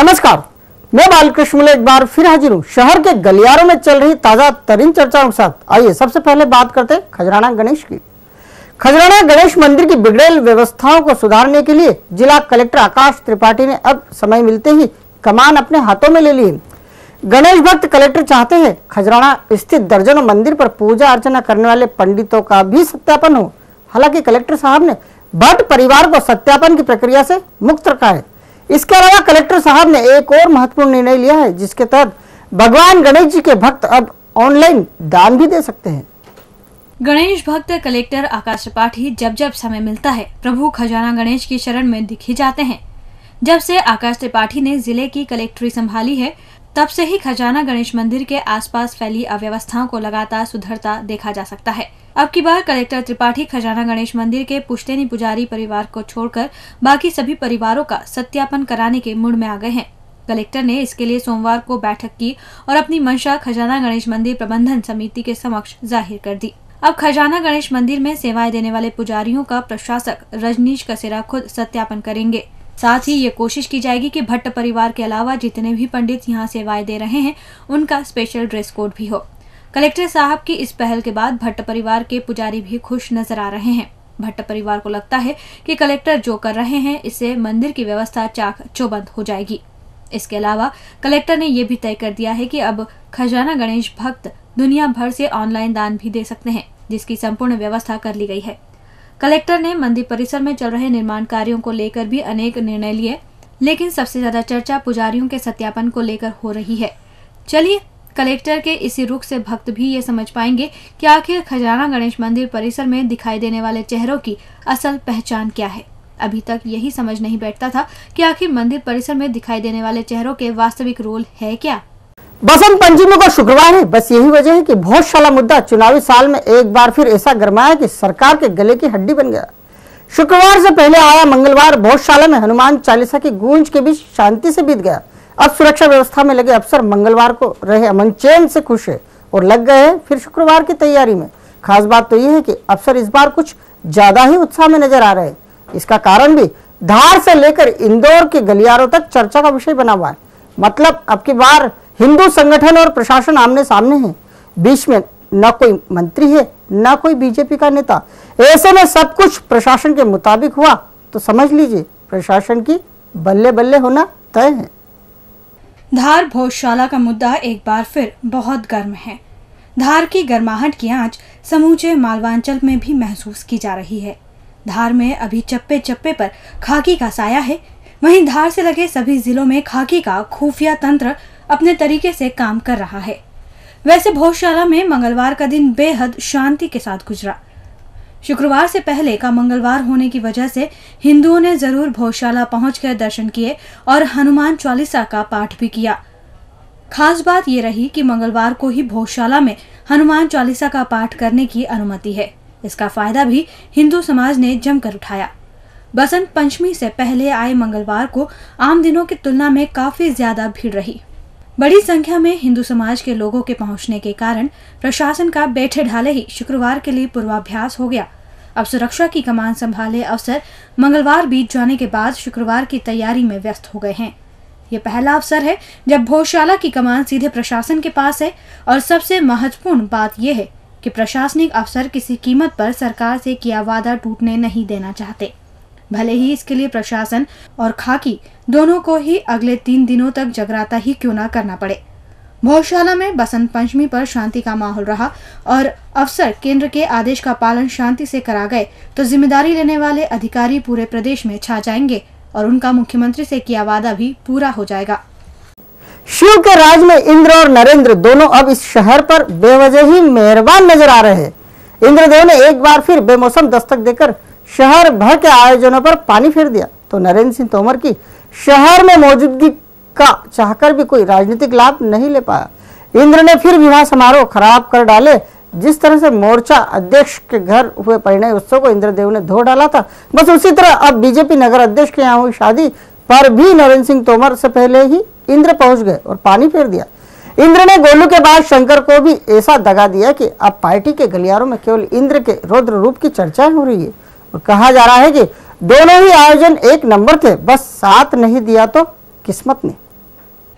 नमस्कार, मैं बालकृष्ण एक बार फिर हाजिर हूँ शहर के गलियारों में चल रही ताजा तरीन चर्चाओं के साथ। आइए सबसे पहले बात करते हैं खजराना गणेश की। खजराना गणेश मंदिर की बिगड़ेल व्यवस्थाओं को सुधारने के लिए जिला कलेक्टर आकाश त्रिपाठी ने अब समय मिलते ही कमान अपने हाथों में ले ली। गणेश भक्त कलेक्टर चाहते हैं खजराना स्थित दर्जनों मंदिर पर पूजा अर्चना करने वाले पंडितों का भी सत्यापन हो। हालांकि कलेक्टर साहब ने भट्ट परिवार को सत्यापन की प्रक्रिया से मुक्त रखा है। इसके अलावा कलेक्टर साहब ने एक और महत्वपूर्ण निर्णय लिया है, जिसके तहत भगवान गणेश जी के भक्त अब ऑनलाइन दान भी दे सकते हैं। गणेश भक्त कलेक्टर आकाश त्रिपाठी जब जब समय मिलता है प्रभु खजाना गणेश की शरण में दिख ही जाते हैं। जब से आकाश त्रिपाठी ने जिले की कलेक्ट्री संभाली है, तब से ही खजाना गणेश मंदिर के आसपास फैली अव्यवस्थाओं को लगातार सुधरता देखा जा सकता है। अब की बार कलेक्टर त्रिपाठी खजाना गणेश मंदिर के पुश्तैनी पुजारी परिवार को छोड़कर बाकी सभी परिवारों का सत्यापन कराने के मूड में आ गए हैं। कलेक्टर ने इसके लिए सोमवार को बैठक की और अपनी मंशा खजाना गणेश मंदिर प्रबंधन समिति के समक्ष जाहिर कर दी। अब खजाना गणेश मंदिर में सेवाएं देने वाले पुजारियों का प्रशासक रजनीश कसेरा खुद सत्यापन करेंगे। साथ ही ये कोशिश की जाएगी कि भट्ट परिवार के अलावा जितने भी पंडित यहाँ सेवाएं दे रहे हैं उनका स्पेशल ड्रेस कोड भी हो। कलेक्टर साहब की इस पहल के बाद भट्ट परिवार के पुजारी भी खुश नजर आ रहे हैं। भट्ट परिवार को लगता है कि कलेक्टर जो कर रहे हैं इससे मंदिर की व्यवस्था चाक चौबंद हो जाएगी। इसके अलावा कलेक्टर ने यह भी तय कर दिया है कि अब खजाना गणेश भक्त दुनिया भर से ऑनलाइन दान भी दे सकते हैं, जिसकी संपूर्ण व्यवस्था कर ली गई है। कलेक्टर ने मंदिर परिसर में चल रहे निर्माण कार्यों को लेकर भी अनेक निर्णय लिए, लेकिन सबसे ज्यादा चर्चा पुजारियों के सत्यापन को लेकर हो रही है। चलिए कलेक्टर के इसी रुख से भक्त भी ये समझ पाएंगे कि आखिर खजाना गणेश मंदिर परिसर में दिखाई देने वाले चेहरों की असल पहचान क्या है। अभी तक यही समझ नहीं बैठता था कि आखिर मंदिर परिसर में दिखाई देने वाले चेहरों के वास्तविक रोल है क्या। बसंत पंचमी को शुक्रवार है, बस यही वजह है कि भोजशाला मुद्दा चुनावी साल में एक बार फिर ऐसा गरमाया कि सरकार के गले की हड्डी बन गया। शुक्रवार से पहले आया मंगलवार भोजशाला में हनुमान चालीसा की गूंज के बीच शांति से बीत गया। अब सुरक्षा व्यवस्था में लगे अफसर मंगलवार को रहे अमन चैन से खुश है और लग गए हैं फिर शुक्रवार की तैयारी में। खास बात तो यह है कि अफसर इस बार कुछ ज्यादा ही उत्साह में नजर आ रहे हैं। इसका कारण भी धार से लेकर इंदौर के गलियारों तक चर्चा का विषय बना हुआ है। मतलब अब की बार हिंदू संगठन और प्रशासन आमने सामने है। बीच में न कोई मंत्री है न कोई बीजेपी का नेता। ऐसे में सब कुछ प्रशासन के मुताबिक हुआ तो समझ लीजिए प्रशासन की बल्ले बल्ले होना तय है। धार भोजशाला का मुद्दा एक बार फिर बहुत गर्म है। धार की गर्माहट की आंच समूचे मालवांचल में भी महसूस की जा रही है। धार में अभी चप्पे चप्पे पर खाकी का साया है। वहीं धार से लगे सभी जिलों में खाकी का खुफिया तंत्र अपने तरीके से काम कर रहा है। वैसे भोजशाला में मंगलवार का दिन बेहद शांति के साथ गुजरा। शुक्रवार से पहले का मंगलवार होने की वजह से हिंदुओं ने जरूर भोजशाला पहुंचकर दर्शन किए और हनुमान चालीसा का पाठ भी किया। खास बात ये रही कि मंगलवार को ही भोजशाला में हनुमान चालीसा का पाठ करने की अनुमति है। इसका फायदा भी हिंदू समाज ने जमकर उठाया। बसंत पंचमी से पहले आए मंगलवार को आम दिनों की तुलना में काफी ज्यादा भीड़ रही। बड़ी संख्या में हिंदू समाज के लोगों के पहुंचने के कारण प्रशासन का बैठे ढाले ही शुक्रवार के लिए पूर्वाभ्यास हो गया। अब सुरक्षा की कमान संभाले अफसर मंगलवार बीत जाने के बाद शुक्रवार की तैयारी में व्यस्त हो गए हैं। ये पहला अवसर है जब भोजशाला की कमान सीधे प्रशासन के पास है और सबसे महत्वपूर्ण बात यह है कि प्रशासनिक अफसर किसी कीमत पर सरकार से किया वादा टूटने नहीं देना चाहते, भले ही इसके लिए प्रशासन और खाकी दोनों को ही अगले 3 दिनों तक जगराता ही क्यों ना करना पड़े। भोजशाला में बसंत पंचमी पर शांति का माहौल रहा और अफसर केंद्र के आदेश का पालन शांति से करा गए तो जिम्मेदारी लेने वाले अधिकारी पूरे प्रदेश में छा जाएंगे और उनका मुख्यमंत्री से किया वादा भी पूरा हो जाएगा। शिव के राज में इंद्र और नरेंद्र दोनों अब इस शहर पर बेवजह ही मेहरबान नजर आ रहे हैं। इंद्रदेव ने एक बार फिर बेमौसम दस्तक देकर शहर भर के आयोजनों पर पानी फेर दिया तो नरेंद्र सिंह तोमर की शहर में मौजूदगी का चाहकर भी कोई राजनीतिक लाभ नहीं ले पाया। इंद्र ने फिर विवाह समारोह खराब कर डाले। जिस तरह से मोर्चा अध्यक्ष के घर हुए परिणय उत्सव को इंद्रदेव ने धो डाला था, बस उसी तरह अब बीजेपी नगर अध्यक्ष के यहाँ हुई शादी पर भी नरेंद्र सिंह तोमर से पहले ही इंद्र पहुंच गए और पानी फेर दिया। इंद्र ने गोलू के बाद शंकर को भी ऐसा दगा दिया कि अब पार्टी के गलियारों में केवल इंद्र के रौद्र रूप की चर्चा हो रही है और कहा जा रहा है कि दोनों ही आयोजन एक नंबर थे, बस साथ नहीं दिया तो किस्मत ने।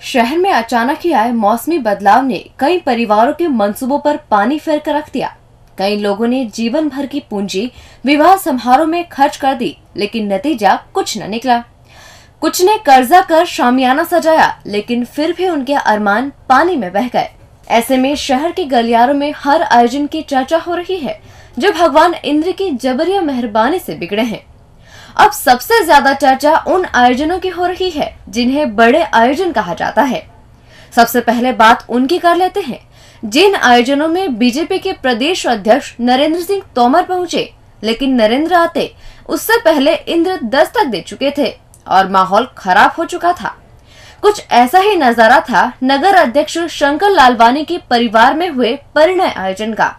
शहर में अचानक ही आए मौसमी बदलाव ने कई परिवारों के मंसूबों पर पानी फेर कर रख दिया। कई लोगों ने जीवन भर की पूंजी विवाह समारोह में खर्च कर दी, लेकिन नतीजा कुछ न निकला। कुछ ने कर्जा कर शामियाना सजाया, लेकिन फिर भी उनके अरमान पानी में बह गए। ऐसे में शहर के गलियारों में हर आयोजन की चर्चा हो रही है जो भगवान इंद्र की जबरिया मेहरबानी से बिगड़े हैं। अब सबसे ज्यादा चर्चा उन आयोजनों की हो रही है जिन्हें बड़े आयोजन कहा जाता है। सबसे पहले बात उनकी कर लेते हैं जिन आयोजनों में बीजेपी के प्रदेश अध्यक्ष नरेंद्र सिंह तोमर पहुंचे, लेकिन नरेंद्र आते उससे पहले इंद्र दस्तक दे चुके थे और माहौल खराब हो चुका था। कुछ ऐसा ही नजारा था नगर अध्यक्ष शंकर लालवानी के परिवार में हुए परिणय आयोजन का।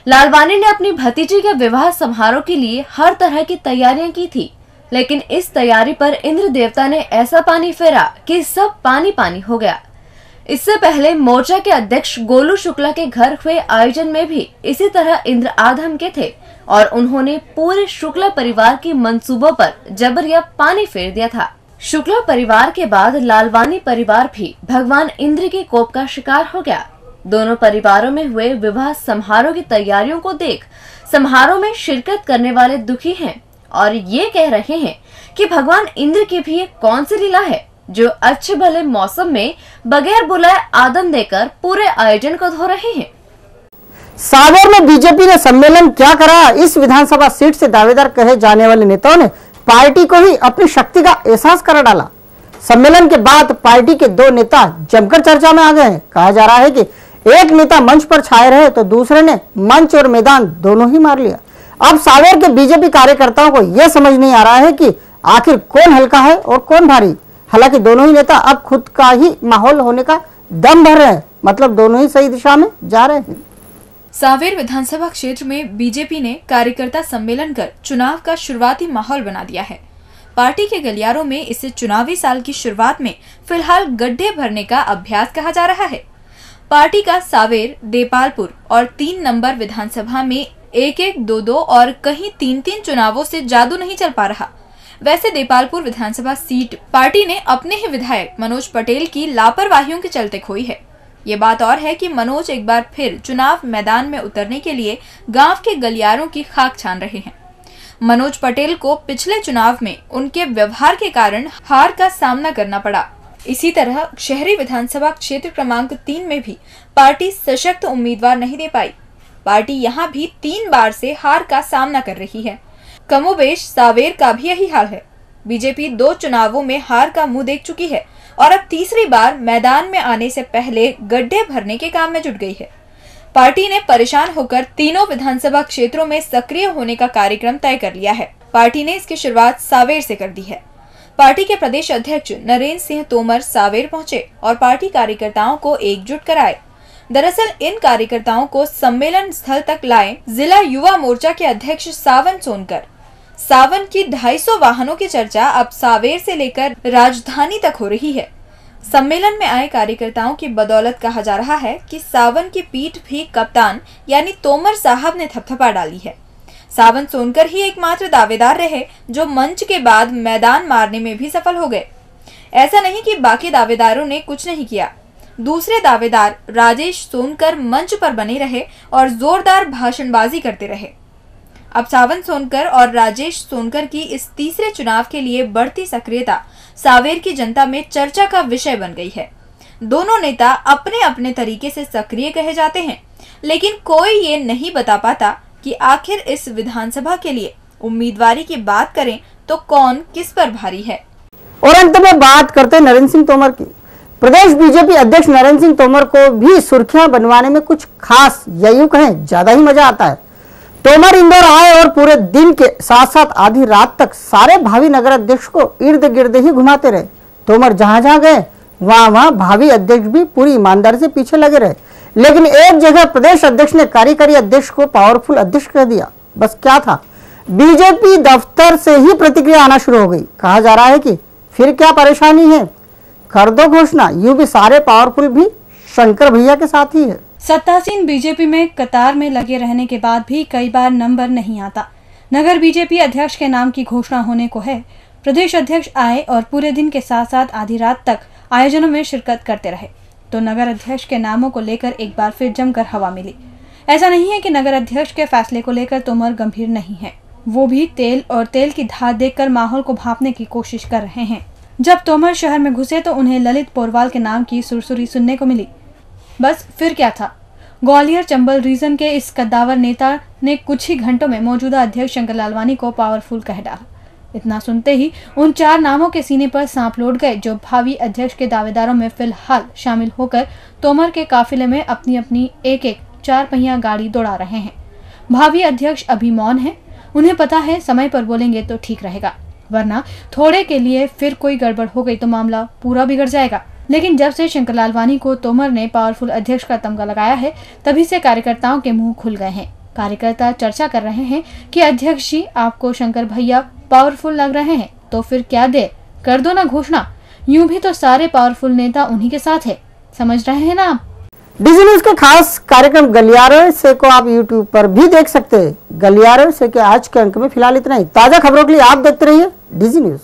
लालवानी ने अपनी भतीजी के विवाह समारोह के लिए हर तरह की तैयारियां की थी, लेकिन इस तैयारी पर इंद्र देवता ने ऐसा पानी फेरा कि सब पानी पानी हो गया। इससे पहले मोर्चा के अध्यक्ष गोलू शुक्ला के घर हुए आयोजन में भी इसी तरह इंद्र आधम के थे और उन्होंने पूरे शुक्ला परिवार के मंसूबों पर जबरिया पानी फेर दिया था। शुक्ला परिवार के बाद लालवानी परिवार भी भगवान इंद्र के कोप का शिकार हो गया। दोनों परिवारों में हुए विवाह समारोह की तैयारियों को देख समारोह में शिरकत करने वाले दुखी हैं और ये कह रहे हैं कि भगवान इंद्र की भी एक कौन सी लीला है जो अच्छे भले मौसम में बगैर बुलाए आदम देकर पूरे आयोजन को धो रहे हैं। सागर में बीजेपी ने सम्मेलन क्या करा, इस विधानसभा सीट से दावेदार कहे जाने वाले नेताओं ने पार्टी को ही अपनी शक्ति का एहसास करा डाला। सम्मेलन के बाद पार्टी के दो नेता जमकर चर्चा में आ गए हैं। कहा जा रहा है कि एक नेता मंच पर छाए रहे तो दूसरे ने मंच और मैदान दोनों ही मार लिया। अब सावेर के बीजेपी कार्यकर्ताओं को यह समझ नहीं आ रहा है कि आखिर कौन हल्का है और कौन भारी। हालांकि दोनों ही नेता अब खुद का ही माहौल होने का दम भर रहे हैं, मतलब दोनों ही सही दिशा में जा रहे हैं। सावेर विधानसभा क्षेत्र में बीजेपी ने कार्यकर्ता सम्मेलन कर चुनाव का शुरुआती माहौल बना दिया है। पार्टी के गलियारों में इसे चुनावी साल की शुरुआत में फिलहाल गड्ढे भरने का अभ्यास कहा जा रहा है। पार्टी का सावेर, देपालपुर और 3 नंबर विधानसभा में 1-1, 2-2 और कहीं 3-3 चुनावों से जादू नहीं चल पा रहा। वैसे देपालपुर विधानसभा सीट पार्टी ने अपने ही विधायक मनोज पटेल की लापरवाहियों के चलते खोई है। ये बात और है कि मनोज एक बार फिर चुनाव मैदान में उतरने के लिए गांव के गलियारों की खाक छान रहे हैं। मनोज पटेल को पिछले चुनाव में उनके व्यवहार के कारण हार का सामना करना पड़ा। इसी तरह शहरी विधानसभा क्षेत्र क्रमांक 3 में भी पार्टी सशक्त उम्मीदवार नहीं दे पाई। पार्टी यहाँ भी 3 बार से हार का सामना कर रही है। कमोबेश सावेर का भी यही हाल है। बीजेपी 2 चुनावों में हार का मुंह देख चुकी है और अब तीसरी बार मैदान में आने से पहले गड्ढे भरने के काम में जुट गई है। पार्टी ने परेशान होकर तीनों विधानसभा क्षेत्रों में सक्रिय होने का कार्यक्रम तय कर लिया है। पार्टी ने इसकी शुरुआत सावेर से कर दी है। पार्टी के प्रदेश अध्यक्ष नरेंद्र सिंह तोमर सावेर पहुंचे और पार्टी कार्यकर्ताओं को एकजुट कराए। दरअसल इन कार्यकर्ताओं को सम्मेलन स्थल तक लाए जिला युवा मोर्चा के अध्यक्ष सावन सोनकर। सावन की 250 वाहनों की चर्चा अब सावेर से लेकर राजधानी तक हो रही है। सम्मेलन में आए कार्यकर्ताओं की बदौलत कहा जा रहा है कि सावन की पीठ भी कप्तान यानी तोमर साहब ने थपथपा डाली है। सावन सोनकर ही एकमात्र दावेदार रहे जो मंच के बाद मैदान मारने में भी सफल हो गए। ऐसा नहीं कि बाकी दावेदारों ने कुछ नहीं किया। दूसरे दावेदार राजेश सोनकर मंच पर बने रहे और जोरदार भाषणबाजी करते रहे। अब सावन सोनकर और राजेश सोनकर की इस तीसरे चुनाव के लिए बढ़ती सक्रियता सावेर की जनता में चर्चा का विषय बन गई है। दोनों नेता अपने अपने तरीके से सक्रिय कहे जाते हैं, लेकिन कोई ये नहीं बता पाता कि आखिर इस विधानसभा के लिए उम्मीदवारी की बात करें तो कौन किस पर भारी है। और अंत में बात करते हैं नरेंद्र सिंह तोमर की। प्रदेश बीजेपी अध्यक्ष नरेंद्र सिंह तोमर को भी सुर्खियां बनवाने में कुछ खास या यूं कहें ज्यादा ही मजा आता है। तोमर इंदौर आए और पूरे दिन के साथ साथ आधी रात तक सारे भावी नगर अध्यक्ष को इर्द गिर्द ही घुमाते रहे। तोमर जहां जहां गए वहां भावी अध्यक्ष भी पूरी ईमानदारी से पीछे लगे रहे, लेकिन एक जगह प्रदेश अध्यक्ष ने कार्यकारी अध्यक्ष को पावरफुल अध्यक्ष कह दिया। बस क्या था, बीजेपी दफ्तर से ही प्रतिक्रिया आना शुरू हो गई। कहा जा रहा है कि फिर क्या परेशानी है, कर दो घोषणा। यूं भी सारे पावरफुल भी शंकर भैया के साथ ही है। सत्तासीन बीजेपी में कतार में लगे रहने के बाद भी कई बार नंबर नहीं आता। नगर बीजेपी अध्यक्ष के नाम की घोषणा होने को है। प्रदेश अध्यक्ष आए और पूरे दिन के साथ साथ आधी रात तक आयोजनों में शिरकत करते रहे तो नगर अध्यक्ष के नामों को लेकर एक बार फिर जमकर हवा मिली। ऐसा नहीं है कि नगर अध्यक्ष के फैसले को लेकर तोमर गंभीर नहीं है, वो भी तेल और तेल की धार देखकर माहौल को भांपने की कोशिश कर रहे हैं। जब तोमर शहर में घुसे तो उन्हें ललित पोरवाल के नाम की सुरसुरी सुनने को मिली। बस फिर क्या था, ग्वालियर चंबल रीजन के इस कद्दावर नेता ने कुछ ही घंटों में मौजूदा अध्यक्ष शंकर लालवानी को पावरफुल कह डाला। इतना सुनते ही उन 4 नामों के सीने पर सांप लौट गए जो भावी अध्यक्ष के दावेदारों में फिलहाल शामिल होकर तोमर के काफिले में अपनी अपनी एक 4 पहिया गाड़ी दौड़ा रहे हैं। भावी अध्यक्ष अभी मौन है, उन्हें पता है समय पर बोलेंगे तो ठीक रहेगा, वरना थोड़े के लिए फिर कोई गड़बड़ हो गई तो मामला पूरा बिगड़ जाएगा। लेकिन जब से शंकर लालवानी को तोमर ने पावरफुल अध्यक्ष का तमगा लगाया है, तभी से कार्यकर्ताओं के मुंह खुल गए हैं। कार्यकर्ता चर्चा कर रहे हैं कि अध्यक्ष जी आपको शंकर भैया पावरफुल लग रहे हैं तो फिर क्या देर कर दो ना घोषणा, यूं भी तो सारे पावरफुल नेता उन्हीं के साथ है, समझ रहे हैं ना आप। डीजी न्यूज के खास कार्यक्रम गलियारे से को आप यूट्यूब पर भी देख सकते हैं। गलियारे से के आज के अंक में फिलहाल इतना ही। ताजा खबरों के लिए आप देखते रहिए डीजी न्यूज।